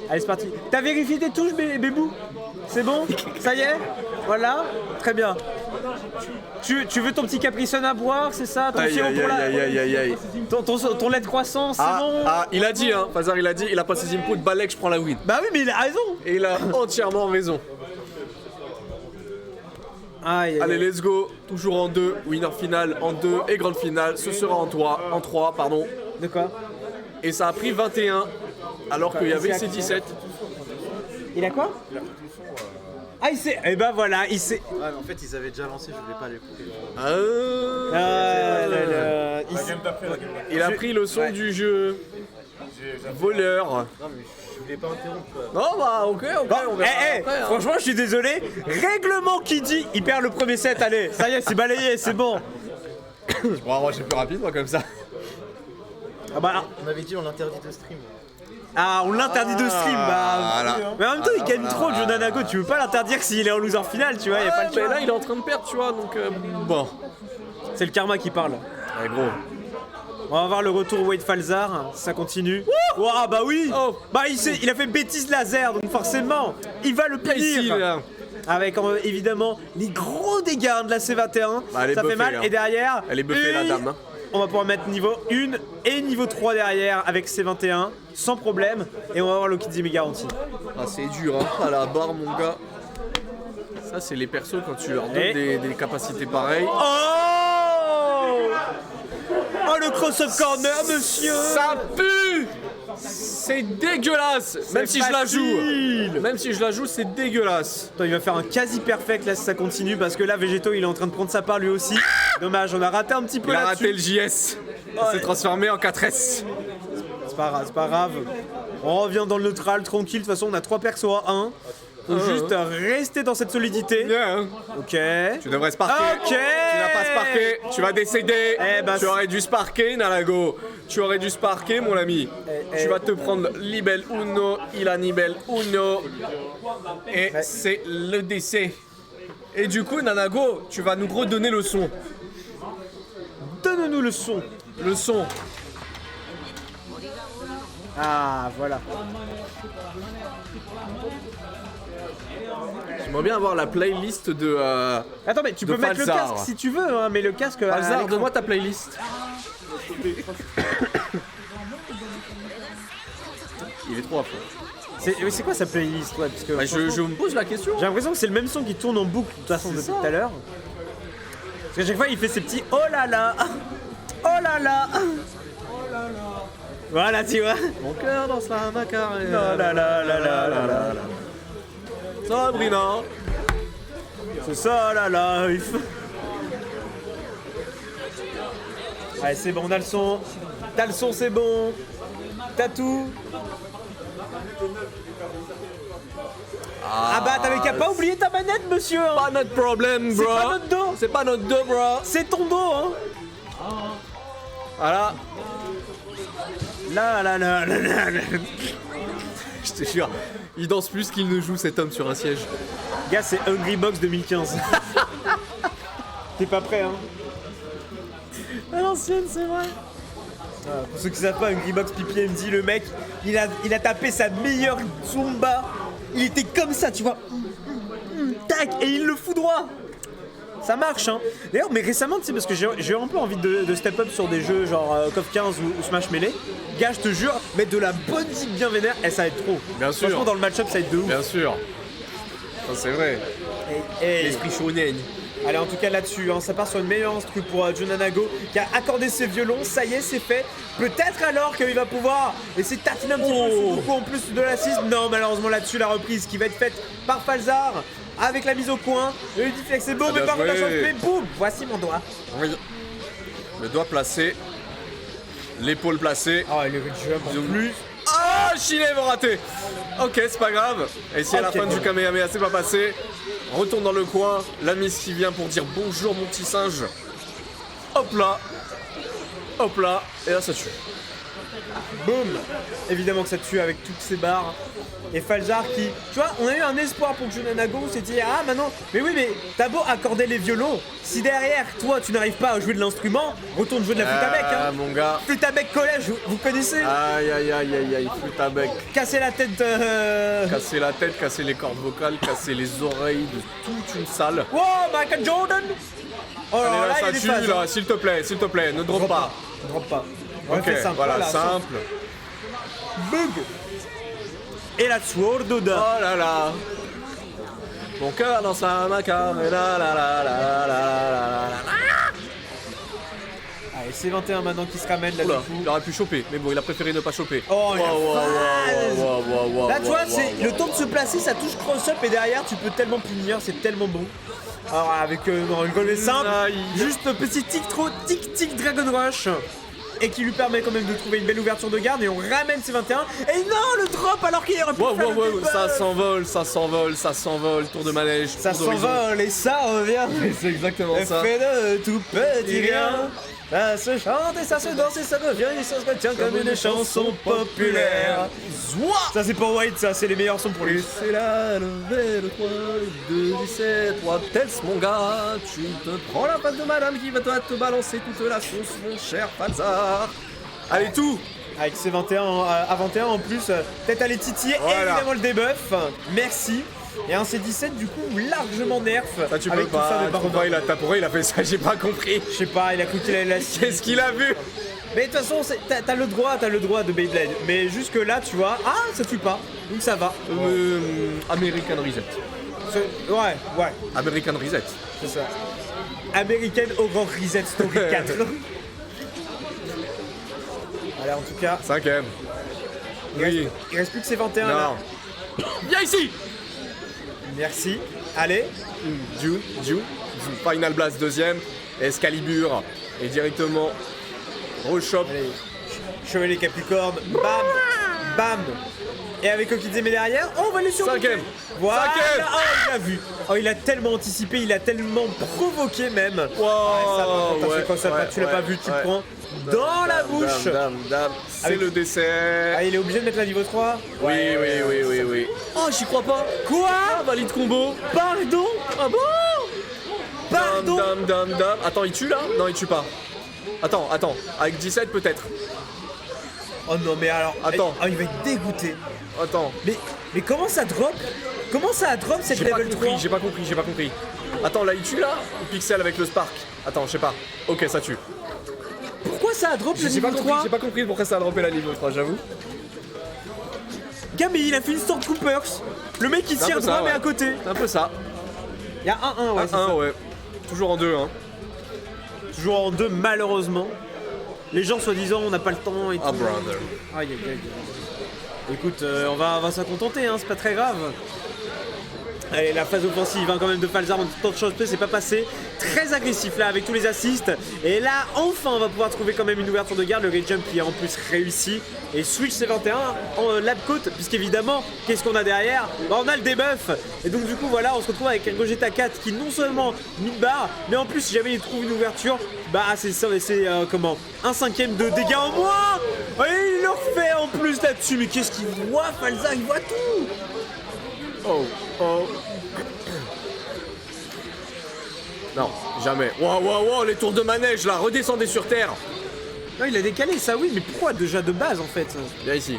Allez, c'est parti. T'as vérifié tes touches, Bébou? C'est bon? Ça y est? Voilà. Très bien. Tu veux ton petit Capri Sun à boire, c'est ça? Ton sirop pour la... Aïe. Ton lait de croissant, c'est bon? Il a dit, hein, Fazard, il a dit, il a pas ses inputs, balèque, je prends la weed. Bah oui, mais il a raison. Et il a entièrement raison. Allez, let's go. Toujours en 2, winner finale en 2 et grande finale. Ce sera en 3, pardon. De quoi? Et ça a pris 21, alors qu'il y avait ces 17. Il a quoi? Ah, il sait. Eh ben voilà, il sait. Ouais, mais en fait, ils avaient déjà lancé, je voulais pas les couper. Il a pris le son du jeu. Voleur. Non, mais je voulais pas interrompre. Non, bah, ok, on verra après, hein. Franchement, je suis désolé. Règlement qui dit, il perd le premier set. Allez, ça y est, c'est balayé, c'est bon. Bon, moi, j'ai plus rapide, moi, comme ça. Ah bah, On avait dit on l'interdit de stream. ah, on l'interdit de stream, bah. Voilà. Mais en même temps, il gagne trop, Joe Nanago. Tu veux pas l'interdire s'il est en loser final, tu vois, y a pas le Mais choix. là, il est en train de perdre, tu vois, donc bon. C'est le karma qui parle. Ouais, gros. On va voir le retour Wade Falzar, ça continue. Ouah, bah oui. Bah il a fait bêtise laser, donc forcément, il va le Ici, punir. là. Avec évidemment les gros dégâts de la C21, Bah, elle est ça fait buffée, mal. hein. Et derrière, Elle est buffée, la dame, hein. On va pouvoir mettre niveau 1 et niveau 3 derrière avec C21, sans problème. Et on va voir le Kidzi garanti. Ah, c'est dur, hein, à la barre, mon gars. Ça, c'est les persos quand tu leur donnes Et- des capacités pareilles. Oh, le cross-up corner, monsieur. Ça pue! C'est dégueulasse! Même si je la joue. Même si je la joue, c'est dégueulasse. Attends, il va faire un quasi perfect là si ça continue parce que là Végéto il est en train de prendre sa part lui aussi. Dommage, on a raté un petit peu Il a là-dessus. raté le JS. Il s'est transformé en 4S. C'est pas grave. On revient dans le neutral, tranquille. De toute façon, on a 3 persos à 1. Faut juste rester dans cette solidité. Bien. Ok. Tu devrais sparker. Ok. Tu n'as pas sparké. Tu vas décéder. Eh ben, tu aurais dû sparker, Nalago. Tu aurais dû sparker, mon ami. Tu vas te prendre Libel Uno. Il a Nibel Uno. Et c'est le décès. Et du coup, Nanago, tu vas nous redonner le son. Donne-nous le son. Le son. Ah, voilà. J'aimerais bien avoir la playlist de. Attends, mais tu De peux mettre le Falzar. casque si tu veux, hein, mais le casque. Falzar, donne-moi ta playlist. Il est trop à fond. C'est quoi sa playlist, ouais, parce que Bah, je franchement, me pose la question. j'ai l'impression que c'est le même son qui tourne en boucle de toute façon depuis tout à l'heure. Parce qu'à chaque fois il fait ses petits oh là là, oh là là, oh là là. Voilà, tu vois. Mon cœur danse la macarena. Oh là là là là là là. Sabrina. C'est ça la life. Allez, c'est bon, on a le son. T'as le son, c'est bon. T'as tout. Ah bah t'avais qu'à pas oublier ta manette, monsieur. Hein. Pas notre problème, bro. C'est pas notre dos. C'est pas notre dos, bro. C'est ton dos, hein. Voilà. Là là là là là là. Je te jure, il danse plus qu'il ne joue cet homme sur un siège. Gars, c'est Hungry Box 2015. T'es pas prêt, hein. À l'ancienne, c'est vrai. Pour ceux qui savent pas, Hungry Box PPMD, le mec, il a tapé sa meilleure Zumba. Il était comme ça, tu vois. Tac, et il le fout droit. Ça marche, hein. D'ailleurs, mais récemment, tu sais, parce que j'ai un peu envie de step up sur des jeux genre KOF 15 ou Smash Melee. Gars, je te jure, mettre de la bonne zip bien vénère, et ça va être trop. Bien sûr. Franchement, dans le match-up, ça va être de ouf. Bien sûr. Ça, c'est vrai. Et- L'esprit shonen. Allez, en tout cas là-dessus, hein, ça part sur une meilleure instru pour Joe Nanago qui a accordé ses violons. Ça y est, c'est fait. Peut-être alors qu'il va pouvoir essayer de tatiner un petit peu son beaucoup en plus de l'assist. Non, malheureusement là-dessus, la reprise qui va être faite par Falzar avec la mise au coin. Le deflex c'est beau, mais bien par contre la joué. chance fait boum. Voici mon doigt. Oui. Le doigt placé. L'épaule placée. Oh, le jump en plus. Ah, Chilev raté. Ok, c'est pas grave. Et si à la Ok, fin bon. du Kamehameha c'est pas passé, retourne dans le coin. La miss qui vient pour dire bonjour mon petit singe. Hop là. Hop là. Et là ça tue. Boum. Évidemment que ça tue avec toutes ces barres. Et Falzar qui... Tu vois, on a eu un espoir pour Junanago, on s'est dit, ah maintenant... Mais oui, mais t'as beau accorder les violons, si derrière, toi, tu n'arrives pas à jouer de l'instrument, retourne jouer de la flûte à bec, hein. mon gars. Flûte à bec collège, vous connaissez? Aïe, aïe, aïe, aïe, aïe, flûte à bec. Casser la tête Casser la tête, casser les cordes vocales, casser les oreilles de toute une salle. Wow, Michael Jordan. Oh Allez, là, là, il y a ça des tue, phases, là, hein. s'il te plaît, ne drop pas. Drop pas. On Ok, fait simple, voilà, voilà, simple. Bug. Et la Sword. Oh là là. Mon cœur dans sa macarena, la la la la la la la. Allez, c'est 21 maintenant qui se ramène là Oula, du coup. il aurait pu choper, mais bon, il a préféré ne pas choper. Oh, il y a Wow, wow, phase. wow, wow, wow, Là, wow, tu vois, wow, c'est wow. le temps de se placer, ça touche cross-up et derrière, tu peux tellement punir, c'est tellement bon. Alors, avec non, une goal est simple, Aïe. juste petit tic Dragon Rush. Et qui lui permet quand même de trouver une belle ouverture de garde et on ramène ses 21. Et non, le drop alors qu'il aurait pu Wow, faire wow, le wow, debuff. ça s'envole, ça s'envole, ça s'envole, tour de manège, Ça tour d'horizon. s'envole et ça revient. C'est exactement ça. Fait de tout petit rien. Ça se chante et ça se danse et ça revient et ça se retient comme une chanson populaire. Zouah. Ça c'est pas White, ça c'est les meilleurs sons pour lui. Et c'est la nouvelle 3, 2, 17, 3, tels mon gars, tu te prends la face de madame qui va te balancer toute la sauce, mon cher Falzar. Allez, tout. Avec ses 21 à 21 en plus, peut-être aller titiller Voilà. évidemment le debuff. Merci. Et un C17 du coup largement nerf. Ça tu avec peux tout ça pas, de Baron. pourquoi il a fait ça, j'ai pas compris. Je sais pas, il a cru qu'il allait la Qu'est-ce qu'il a vu? Mais de toute façon, t'as le droit de Beyblade. Mais jusque là, tu vois, ah, ça tue pas. Donc ça va. American Reset. Ouais, American Reset. c'est ça. American Horror Reset Story 4. Allez, en tout cas, 5ème. Oui. il reste plus que ces 21 là. Non. Viens ici. Merci. Allez. Ju. Final Blast 2ème. Excalibur. Et directement. Rechoppe. Allez. Chevalier Capricorne. Bam. Bam. Et avec Okizeme derrière, oh, on va le surmonter. 5ème. Voilà. 5ème. Oh, il a vu. Oh, il a tellement anticipé, il a tellement provoqué même. Wow. Ça, par contre, Ouais, quand ça ouais, tu l'as pas ouais, vu, tu ouais. le prends dans la bouche. Dame. C'est Avec- le dessert. Ah, il est obligé de mettre la niveau 3. Oui. Oh, j'y crois pas. Quoi? Valide combo. Pardon? Ah bon? Pardon? Dame. Attends, il tue là? Non, il tue pas. Attends. Avec 17 peut-être. Oh non, mais alors. Attends. Oh, il va être dégoûté. Attends. Mais comment ça drop? Comment ça drop cette J'ai pas level 3? compris. Attends, là il tue là? Ou Pixel avec le Spark? Attends, je sais pas. Ok, ça tue. Pourquoi ça a drop le J'ai pas niveau compris, 3? j'ai pas compris pourquoi ça a droppé la niveau 3, j'avoue. Gars, mais il a fait une Stormtroopers. Le mec il C'est un tire peu ça, droit mais ouais. à côté. C'est un peu ça. Il y a 1-1, ouais, c'est ça. Ouais. Toujours en 2, hein. Toujours en 2, malheureusement. Les gens soi-disant on n'a pas le temps et tout. Ah, brother. Aïe. Écoute, on va s'en contenter, hein, c'est pas très grave. Allez, la phase offensive quand même de Falzar en tant de choses près, c'est pas passé. Très agressif là avec tous les assists. Et là, enfin, on va pouvoir trouver quand même une ouverture de garde. Le rage jump qui est en plus réussi. Et switch C21 en lab coat, puisqu'évidemment, qu'est-ce qu'on a derrière? Bah, on a le debuff. Et donc, du coup, voilà, on se retrouve avec un Gogeta 4 qui non seulement mid-bar, mais en plus, si jamais il trouve une ouverture, bah, c'est comment? Un 5ème de dégâts en moins. Et il le refait en plus là-dessus. Mais qu'est-ce qu'il voit, Falzar? Il voit tout. Oh. Non, jamais. Wow, les tours de manège là, redescendez sur terre. Non, il a décalé ça, oui, mais pourquoi déjà de base en fait? Viens ici.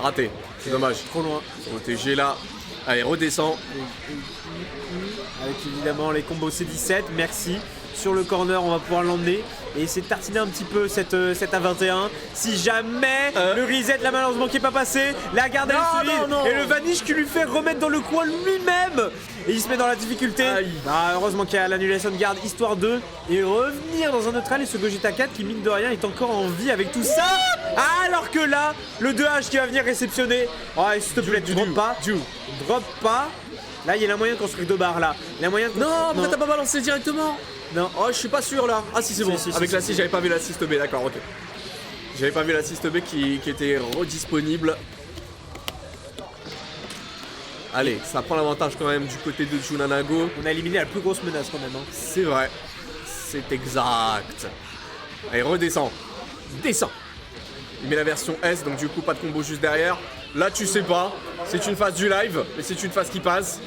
Raté, c'est dommage. Trop loin. Protégé là. Allez, redescends. Avec évidemment les combos C17, merci. Sur le corner, on va pouvoir l'emmener et essayer de tartiner un petit peu cette A21. Si jamais le reset là malheureusement qui est pas passé, la garde elle est solide non. et le vanish qui lui fait remettre dans le coin lui-même et il se met dans la difficulté. Aïe. Bah, heureusement qu'il y a l'annulation de garde histoire de et revenir dans un neutral et ce Gogeta 4 qui mine de rien est encore en vie avec tout ça. Alors que là, le 2H qui va venir réceptionner. Oh, s'il te plaît, tu drop pas. Drop pas. Là, il y a la moyen de construire 2 barres là. Il y a moyen de Non, pourquoi t'as pas balancé directement? Non. Oh, je suis pas sûr là. Ah si, c'est bon. Si, Avec si, l'assist, j'avais pas vu l'assist B, d'accord, ok. J'avais pas vu l'assist B qui était redisponible. Allez, ça prend l'avantage quand même du côté de Junanago. On a éliminé la plus grosse menace quand même. Hein. C'est vrai. C'est exact. Allez, redescends. descend. Il met la version S, donc du coup pas de combo juste derrière. Là tu sais pas, c'est une phase du live, mais c'est une phase qui passe.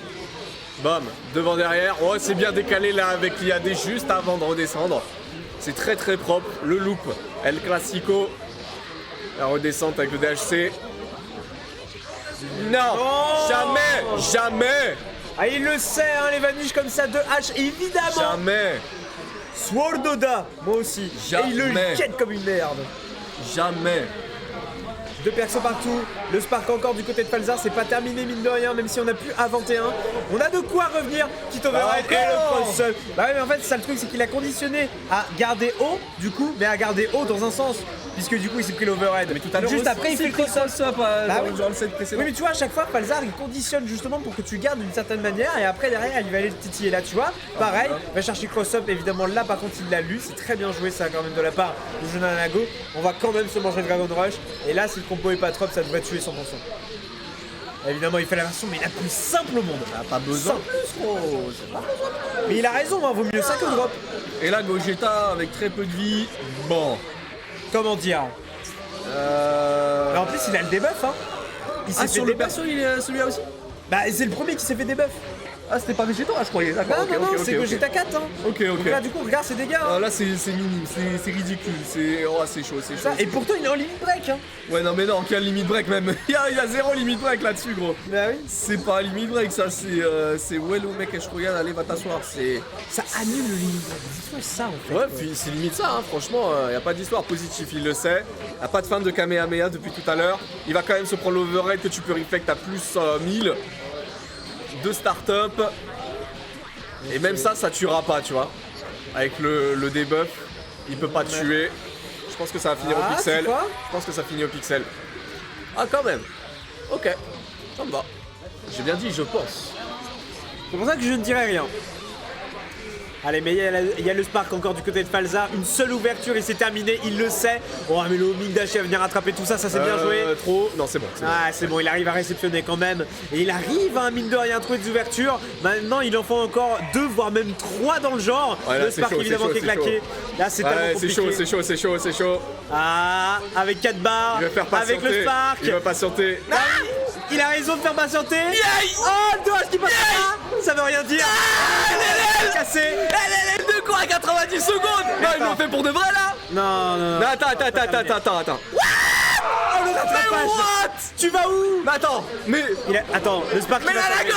Bam, devant derrière, oh c'est bien décalé là avec l'IAD juste avant de redescendre. C'est très très propre, le loop, El Clasico. La redescente avec le DHC. Non, jamais. Ah, il le sait, hein, les vaniches comme ça de H, évidemment. Jamais. Swordoda, moi aussi. Et il le Jamais. jette comme une merde. Jamais. Deux persos partout, le Spark encore du côté de Falzar, c'est pas terminé mine de rien, même si on a pu inventer un. On a de quoi revenir, petit override et le cross-up. Bah ouais, mais en fait, ça le truc, c'est qu'il a conditionné à garder haut, du coup, mais à garder haut dans un sens. Puisque du coup il s'est pris l'overhead. Mais tout à l'heure juste aussi, après il fait le cross-up. Bah oui. genre le set précédent. Oui mais tu vois à chaque fois Falzar il conditionne justement pour que tu gardes d'une certaine manière et après derrière il va aller le titiller là tu vois. Pareil, il va chercher cross-up évidemment là par contre il l'a lu, c'est très bien joué ça quand même de la part de Jonanago. On va quand même se manger Dragon Rush et là si le combo est pas trop ça devrait tuer 100%. Évidemment il fait la version mais la plus simple au monde. Pas besoin plus gros. Mais il a raison hein, vaut mieux ça que drop. Et là Gogeta avec très peu de vie, bon. Comment dire Mais en plus il a le debuff hein. Il s'est fait sur le debuff. perso il est celui-là aussi. Bah c'est le premier qui s'est fait debuff. Ah c'était pas Vegeta je croyais, d'accord. Non, c'est Gogeta 4 hein. Ok. Donc là du coup regarde ses dégâts hein. Là c'est minime, c'est ridicule, c'est chaud. Ça, et pourtant il est en limit break hein. Ouais non mais non, quel limit break même. il y a zéro limit break là-dessus gros. Bah oui. C'est pas un limit break ça, c'est ouais le mec je regarde, allez va t'asseoir, c'est. Ça annule le limit break. Dis-toi ça en fait. Ouais puis c'est limite ça hein, franchement, y a pas d'histoire positive, il le sait. Y a pas de fin de Kamehameha depuis tout à l'heure. Il va quand même se prendre l'overhead que tu peux reflect à plus 1000 de start-up. Et même ça tuera pas, tu vois. Avec le debuff, il peut pas tuer. Je pense que ça va finir au pixel. c'est quoi Je pense que ça finit au pixel. Ah, quand même. Ok, ça me va. J'ai bien dit, je pense. C'est pour ça que je ne dirai rien. Allez, mais il y a le Spark encore du côté de Falzar. Une seule ouverture et c'est terminé, il le sait. Oh, mais le homing dash va venir rattraper tout ça, ça c'est bien joué. Trop. Non, c'est bon. Ah, c'est bon, il arrive à réceptionner quand même. Et il arrive à mine de rien à trouver des ouvertures. Maintenant, il en faut encore 2, voire même 3 dans le genre. Ouais, là, le Spark c'est chaud, évidemment c'est qui est chaud, claqué. Là, c'est tellement c'est compliqué. c'est chaud. Ah, avec 4 barres. Il va faire patienter. Avec le Spark. Il va patienter. Ah, il a raison de faire patienter. Oh, le dommage qui passe pas. Ça veut rien dire. Cassé. De quoi à 90 secondes? Non, ils l'ont fait pour de vrai là? Non. Attends. Oh, le rattrapage. What? Tu vas où? Mais attends, Attends, le Spark mais qui va s'arrêter.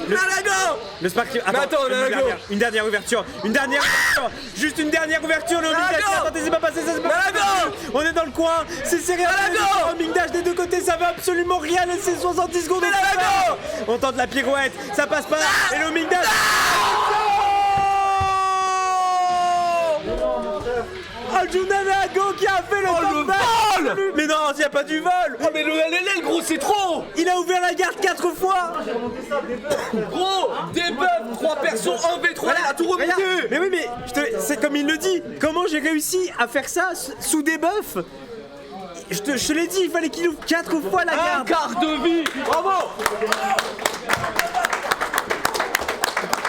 Nanago! Le Spark qui... attends, Nanago. Une dernière ouverture. Juste une dernière ouverture. Le homing dash. Nanago. Attendez, c'est pas passé, ça c'est pas passé. Nanago. On est dans le coin. C'est serré. Nanago. Homing dash des deux côtés. Ça veut absolument rien laisser 70 secondes. Nanago. On tente la pirouette. Ça passe pas. Et le homing dash. Oh, Jonanago qui a fait le vol. Mais non, il n'y a pas du vol. Oh mais le LLL gros c'est trop! Il a ouvert la garde 4 fois. Gros! Debuff! 3 persos, 1v3, il a tout remonté! Regarde. Mais oui, mais c'est comme il le dit. Comment j'ai réussi à faire ça sous debuff? Je te l'ai dit, il fallait qu'il ouvre 4 fois la Un garde. quart de vie! Bravo!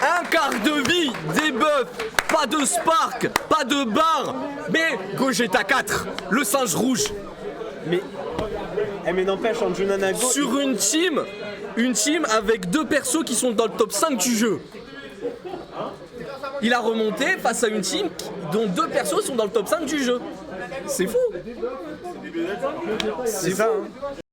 Un quart de vie, debuff, pas de spark, pas de barre, mais Gogeta 4, le singe rouge. Mais n'empêche, en Jonanago. Sur une team avec 2 persos qui sont dans le top 5 du jeu. Il a remonté face à une team dont 2 persos sont dans le top 5 du jeu. C'est fou. C'est ça. Hein.